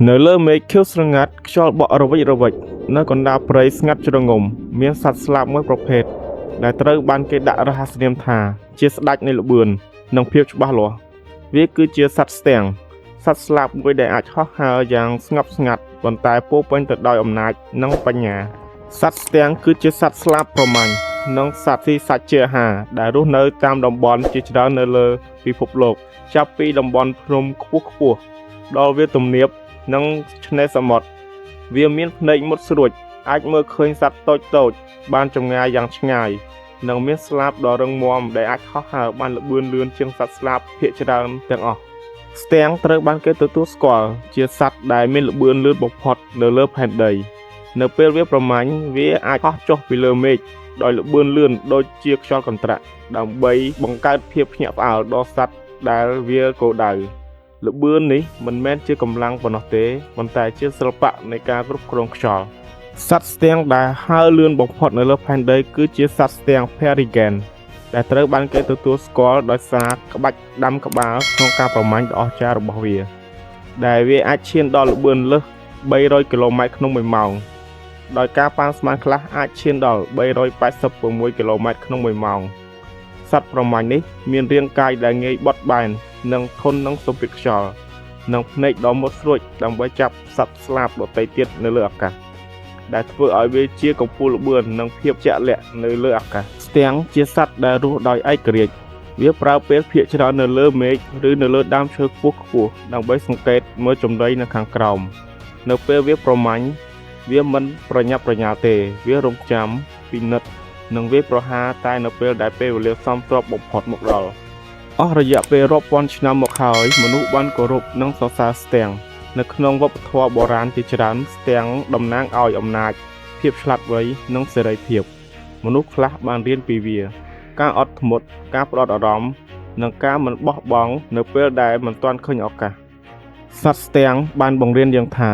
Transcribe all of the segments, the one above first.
នៅលើមេឃខៀវស្រងាត់ខ្យល់បក់រវិចរវិចនៅកណ្ដាលព្រៃស្ងាត់ជ្រងំមានសត្វស្លាបមួយប្រភេទដែលត្រូវបានគេដាក់រហស្សនាមថាជាស្ដេចនៃល្បឿននិងភាពច្បាស់លាស់វាគឺជាសត្វស្ទាំងសត្វស្លាបមួយដែលអាចហោះហើរយ៉ាងស្ងប់ស្ងាត់ប៉ុន្តែពោរពេញទៅដោយអំណាចនិងបញ្ញាសត្វស្ទាំងគឺជាសត្វស្លាបប្រមាញ់និងសត្វស៊ីសាច់ជាអាហារដែលរស់នៅតាមតំបន់ជាច្រើននៅលើពិភពលោកចាប់ពីតំបន់ភ្នំខ្ពស់ៗដល់វាលទំនាបនិងឆ្នេរសមុទ្រវាមានភ្នែកមុតស្រួចអាចមើលឃើញសត្វតូចៗបានចម្ងាយយ៉ាងឆ្ងាយនិងមានស្លាបដ៏រឹងមាំដែលអាចហោះហើរបានល្បឿនលឿនជាងសត្វស្លាបភាគច្រើនទាំងអស់ស្ទាំងត្រូវបានគេទទួលស្គាល់ជាសត្វដែលមានល្បឿនលឿនបំផុតនៅលើផែនដីនៅពេលវាប្រមាញ់វាអាចហោះចុះពីលើមេឃដោយល្បឿនលឿនដូចជាខ្យល់កន្ត្រាក់ដើម្បីបង្កើតភាពភ្ញាក់ផ្អើលដល់សត្វដែលវាគោលដៅល្បឿននេះមិនមែនជាកម្លាំងប៉ុណ្ណោះទេប៉ុន្តែជាសិល្បៈនៃការគ្រប់គ្រងខ្យល់សត្វស្ទាំងដែលហើរលឿនបំផុតនៅលើផែនដីគឺជាសត្វស្ទាំង Peregrine ដែលត្រូវបានគេទទួលស្គាល់ដោយសារក្បាច់ដាំក្បាលក្នុងការប្រមាញ់ដ៏អស្ចារ្យរបស់វាដែលវាអាចឈានដល់ល្បឿនលើស300គីឡូម៉ែត្រក្នុង1ម៉ោងដោយការប៉ាន់ស្មានខ្លះអាចឈានដល់386គីឡូម៉ែត្រក្នុង1ម៉ោងសត្វប្រមាញ់នេះមានរាងកាយដែលងាយបត់បែននិងធន់នឹងសម្ពាធខ្យល់និងភ្នែកដ៏មុតស្រួចដើម្បីចាប់សត្វស្លាបដទៃទៀតនៅលើអាកាសដែលធ្វើឲ្យវាជាកំពូលល្បឿននិងភាពជាក់លាក់នៅលើអាកាសស្ទាំងជាសត្វដែលរស់ដោយឯករាជ្យវាប្រើពេលភាគច្រើននៅលើមេឃឬនៅលើដើមឈើខ្ពស់ៗដើម្បីសង្កេតមើលចម្រៃនៅខាងក្រោមនៅពេលវាប្រមាញ់វាមិនប្រញាប់ប្រញាល់ទេវារងចាំពិនិត្យនិងវាប្រហារតែនៅពេលដែលពេលវេលាសមស្របបំផុតមកដល់អស់រយៈពេលរាប់ពាន់ឆ្នាំមកហើយមនុស្សបានគោរពនិងសរសើរស្ទាំងនៅក្នុងវប្បធម៌បុរាណជាច្រើនស្ទាំងតំណាងឲ្យអំណាចភាពឆ្លាតវៃនិងសេរីភាពមនុស្សខ្លះបានរៀនពីវាការអត់ធ្មត់ការផ្ដោតអារម្មណ៍និងការមិនបោះបង់នៅពេលដែលមិនទាន់ឃើញឱកាសសត្វស្ទាំងបានបង្រៀនយើងថា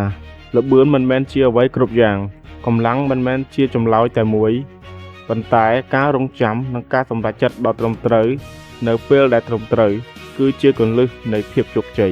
ល្បឿនមិនមែនជាអ្វីគ្រប់យ៉ាងកម្លាំងមិនមែនជាចម្លើយតែមួយប៉ុន្តែការរង់ចាំនិងការសម្រេចចិត្តដ៏ត្រឹមត្រូវនៅពេលដែលត្រឹមត្រូវគឺជាគន្លឹះនៃភាពជោគជ័យ